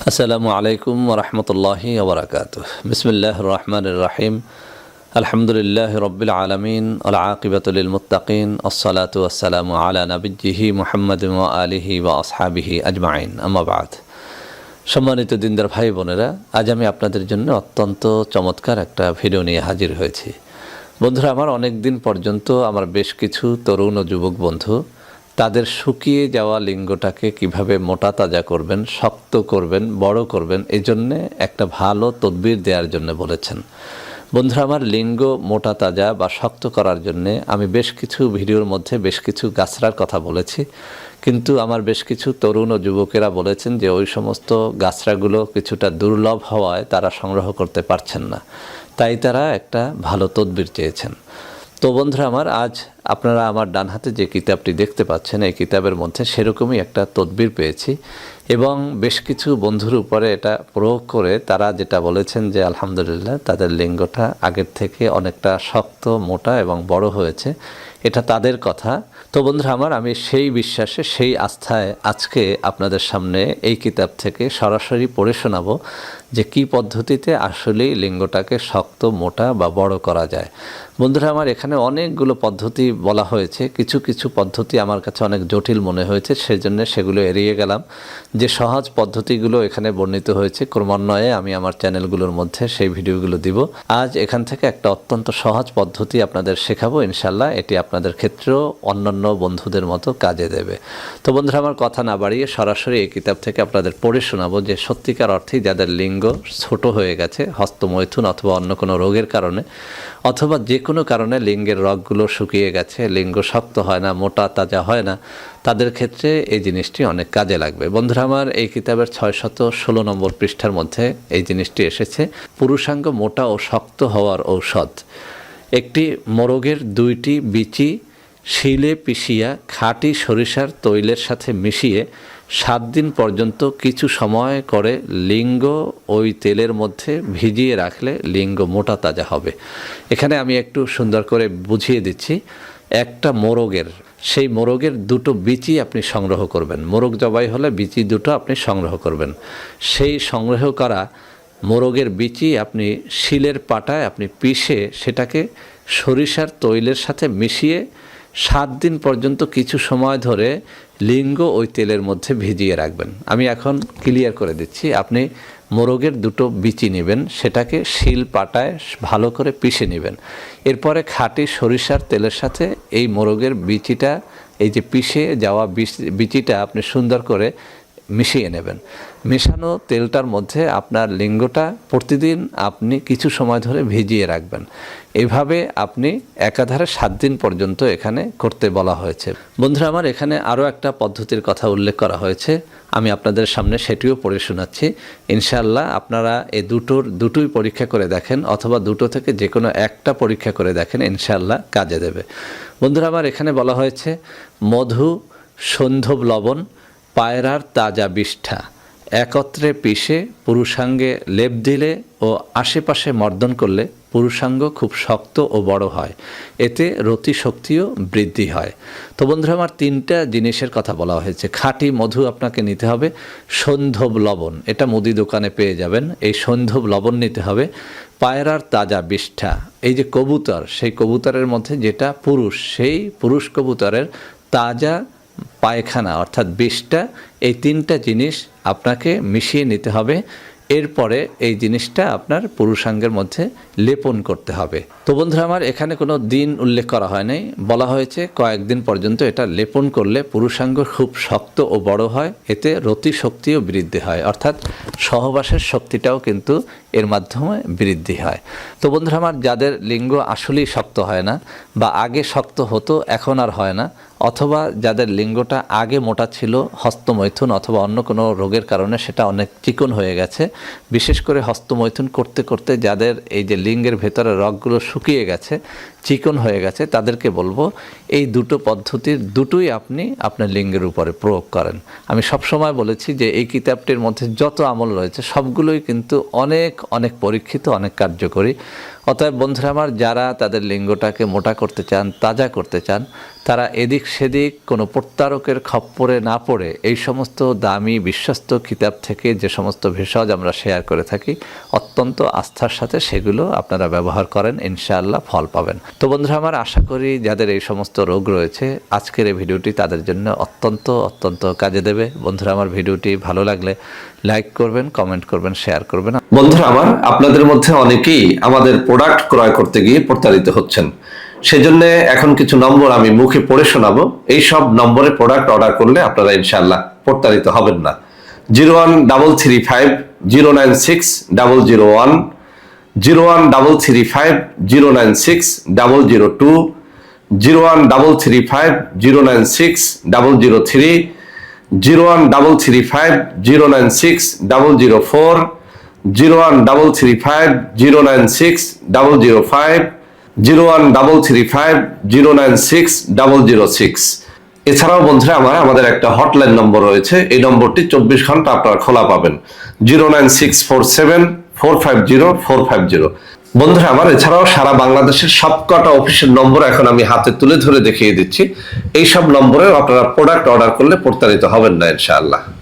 আসসালামু আলাইকুম ওরহমতুল্লাহি ওবরাকাতুহ। বিসমিল্লাহির রহমানির রহিম। আলহামদুলিল্লাহি রব্বিল আলামিন ওয়াল আকিবাতু লিল মুত্তাকিন। আসসালাতু ওয়াসসালামু আলা নাবিয়্যিহি মুহাম্মাদিন ওয়া আলিহি ওয়া আসহাবিহি আজমাইন। আম্মা বাদ। সম্মানিত দিনদার ভাই বোনেরা, আজ আমি আপনাদের জন্য অত্যন্ত চমৎকার একটা ভিডিও নিয়ে হাজির হয়েছি। বন্ধুরা, আমার অনেক দিন পর্যন্ত আমার বেশ কিছু তরুণ ও যুবক বন্ধু তাদের শুকিয়ে যাওয়া লিঙ্গটাকে কিভাবে মোটা তাজা করবেন, শক্ত করবেন, বড় করবেন, এই জন্যে একটা ভালো তদবির দেওয়ার জন্য বলেছেন। বন্ধুরা, আমার লিঙ্গ মোটা তাজা বা শক্ত করার জন্যে আমি বেশ কিছু ভিডিওর মধ্যে বেশ কিছু গাছড়ার কথা বলেছি, কিন্তু আমার বেশ কিছু তরুণ ও যুবকেরা বলেছেন যে ওই সমস্ত গাছড়াগুলো কিছুটা দুর্লভ হওয়ায় তারা সংগ্রহ করতে পারছেন না, তাই তারা একটা ভালো তদবির চেয়েছেন। তো বন্ধুরা আমার, আজ আপনারা আমার ডান হাতে যে কিতাবটি দেখতে পাচ্ছেন, এই কিতাবের মধ্যে সেরকমই একটা তদবির পেয়েছি এবং বেশ কিছু বন্ধুর উপরে এটা প্রয়োগ করে তারা যেটা বলেছেন যে আলহামদুলিল্লাহ তাদের লিঙ্গটা আগের থেকে অনেকটা শক্ত, মোটা এবং বড় হয়েছে। এটা তাদের কথা। তো বন্ধুরা আমার, আমি সেই বিশ্বাসে, সেই আস্থায় আজকে আপনাদের সামনে এই কিতাব থেকে সরাসরি পড়ে শোনাবো যে কী পদ্ধতিতে আসলেই লিঙ্গটাকে শক্ত, মোটা বা বড় করা যায়। বন্ধুরা আমার, এখানে অনেকগুলো পদ্ধতি বলা হয়েছে। কিছু কিছু পদ্ধতি আমার কাছে অনেক জটিল মনে হয়েছে, সেজন্য সেগুলো এড়িয়ে গেলাম। যে সহজ পদ্ধতিগুলো এখানে বর্ণিত হয়েছে, ক্রমান্বয়ে আমি আমার চ্যানেলগুলোর মধ্যে সেই ভিডিওগুলো দিব। আজ এখান থেকে একটা অত্যন্ত সহজ পদ্ধতি আপনাদের শেখাবো। ইনশাল্লাহ এটি আপনাদের ক্ষেত্রেও অন্যান্য বন্ধুদের মতো কাজে দেবে। তো বন্ধুরা আমার, কথা না বাড়িয়ে সরাসরি এই কিতাব থেকে আপনাদের পড়ে শোনাবো যে সত্যিকার অর্থেই যাদের লিঙ্গ ছোট হয়ে গেছে হস্তমৈথুন অথবা অন্য কোনো রোগের কারণে, অথবা যে কোনো কারণে লিঙ্গের রগগুলো শুকিয়ে গেছে, লিঙ্গ শক্ত হয় না, মোটা তাজা হয় না, তাদের ক্ষেত্রে এই জিনিসটি অনেক কাজে লাগবে। বন্ধুরা আমার, এই কিতাবের 616 নম্বর পৃষ্ঠার মধ্যে এই জিনিসটি এসেছে। পুরুষাঙ্গ মোটা ও শক্ত হওয়ার ঔষধ। একটি মোরগের 2টি বিচি শিলে পিষিয়া খাঁটি সরিষার তৈলের সাথে মিশিয়ে 7 দিন পর্যন্ত কিছু সময় করে লিঙ্গ ওই তেলের মধ্যে ভিজিয়ে রাখলে লিঙ্গ মোটা তাজা হবে। এখানে আমি একটু সুন্দর করে বুঝিয়ে দিচ্ছি। একটা মোরগের, সেই মোরগের 2টো বিচি আপনি সংগ্রহ করবেন। মোরগ জবাই হলে বিচি 2টো আপনি সংগ্রহ করবেন। সেই সংগ্রহ করা মোরগের বিচি আপনি শিলের পাটায় আপনি পিষে সেটাকে সরিষার তৈলের সাথে মিশিয়ে 7 দিন পর্যন্ত কিছু সময় ধরে লিঙ্গ ওই তেলের মধ্যে ভিজিয়ে রাখবেন। আমি এখন ক্লিয়ার করে দিচ্ছি। আপনি মোরগের 2টো বিচি নেবেন, সেটাকে শিল পাটায় ভালো করে পিষে নেবেন। এরপরে খাঁটি সরিষার তেলের সাথে এই মোরগের বিচিটা, এই যে পিষে যাওয়া বিচিটা আপনি সুন্দর করে মিশিয়ে নেবেন। মেশানো তেলটার মধ্যে আপনার লিঙ্গটা প্রতিদিন আপনি কিছু সময় ধরে ভিজিয়ে রাখবেন। এইভাবে আপনি একাধারে 7 দিন পর্যন্ত এখানে করতে বলা হয়েছে। বন্ধুরা আমার, এখানে আরও একটা পদ্ধতির কথা উল্লেখ করা হয়েছে, আমি আপনাদের সামনে সেটিও পড়ে শোনাচ্ছি। ইনশাআল্লাহ আপনারা এই দুটোই পরীক্ষা করে দেখেন, অথবা 2টো থেকে যে কোনো একটা পরীক্ষা করে দেখেন, ইনশাআল্লাহ কাজে দেবে। বন্ধুরা আমার, এখানে বলা হয়েছে মধু, সন্ধব লবণ, পায়রার তাজা বিষ্ঠা একত্রে পিষে পুরুষাঙ্গে লেপ দিলে ও আশেপাশে মর্দন করলে পুরুষাঙ্গ খুব শক্ত ও বড় হয়। এতে রতি শক্তিও বৃদ্ধি হয়। তো বন্ধুরা আমার, 3টা জিনিসের কথা বলা হয়েছে। খাঁটি মধু আপনাকে নিতে হবে, সন্ধব লবণ, এটা মুদি দোকানে পেয়ে যাবেন, এই সন্ধব লবণ নিতে হবে। পায়রার তাজা বিষ্ঠা, এই যে কবুতর, সেই কবুতরের মধ্যে যেটা পুরুষ, সেই পুরুষ কবুতরের তাজা পায়খানা অর্থাৎ বিষটা, এই 3টা জিনিস আপনাকে মিশিয়ে নিতে হবে। এরপরে এই জিনিসটা আপনার পুরুষাঙ্গের মধ্যে লেপন করতে হবে। তো বন্ধুরা আমার, এখানে কোনো দিন উল্লেখ করা হয় নাই, বলা হয়েছে কয়েকদিন পর্যন্ত এটা লেপন করলে পুরুষাঙ্গ খুব শক্ত ও বড় হয়। এতে রতি শক্তিও বৃদ্ধি হয়, অর্থাৎ সহবাসের শক্তিটাও কিন্তু এর মাধ্যমে বৃদ্ধি হয়। তো বন্ধুরা আমার, যাদের লিঙ্গ আসলেই শক্ত হয় না বা আগে শক্ত হতো এখন আর হয় না, অথবা যাদের লিঙ্গটা আগে মোটা ছিল হস্তমৈথুন অথবা অন্য কোনো রোগের কারণে সেটা অনেক চিকন হয়ে গেছে, বিশেষ করে হস্তমৈথুন করতে করতে যাদের এই যে লিঙ্গের ভেতরে রগগুলো শুকিয়ে গেছে, চিকন হয়ে গেছে, তাদেরকে বলবো এই দুটো পদ্ধতির দুটোই আপনি আপনার লিঙ্গের উপরে প্রয়োগ করেন। আমি সবসময় বলেছি যে এই কিতাবটির মধ্যে যত আমল রয়েছে সবগুলোই কিন্তু অনেক অনেক পরীক্ষিত, অনেক কার্যকরী। অতএব বন্ধুরা আমার, যারা তাদের লিঙ্গটাকে মোটা করতে চান, তাজা করতে চান, তারা এদিক সেদিক কোনো প্রত্যারকের খপ্পরে না পড়ে এই সমস্ত দামি বিশ্বস্ত কিতাব থেকে যে সমস্ত ভেষজ আমরা শেয়ার করে থাকি, অত্যন্ত আস্থার সাথে সেগুলো আপনারা ব্যবহার করেন, ইনশাআল্লাহ ফল পাবেন। তো বন্ধুরা আমার, আশা করি যাদের এই সমস্ত রোগ রয়েছে আজকের এই ভিডিওটি তাদের জন্য অত্যন্ত অত্যন্ত কাজে দেবে। বন্ধুরা আমার, ভিডিওটি ভালো লাগলে লাইক করবেন, কমেন্ট করবেন, শেয়ার করবেন। বন্ধুরা আমার, আপনাদের মধ্যে অনেকেই আমাদের প্রোডাক্ট ক্রয় করতে গিয়ে প্রতারিত হচ্ছেন। সেজন্য এখন কিছু নম্বর আমি মুখে পড়ে শোনাবো। এই সব নম্বরে প্রোডাক্ট অর্ডার করলে আপনারা ইনশাআল্লাহ প্রতারিত হবেন না। 01335096001, 01335096002, 01335096003, 01335096004, 01335096005, 01335096006। এছাড়াও বন্ধুরা আমার, আমাদের একটা হটলাইন নম্বর রয়েছে। এই নম্বরটি 24 ঘন্টা আপনারা খোলা পাবেন, 09647450450। বন্ধুরা আমার, এছাড়াও সারা বাংলাদেশের সবকটা অফিসের নম্বর এখন আমি হাতে তুলে ধরে দেখিয়ে দিচ্ছি। এই সব নম্বরেও আপনারা প্রোডাক্ট অর্ডার করলে প্রতারিত হবেন না ইনশাআল্লাহ।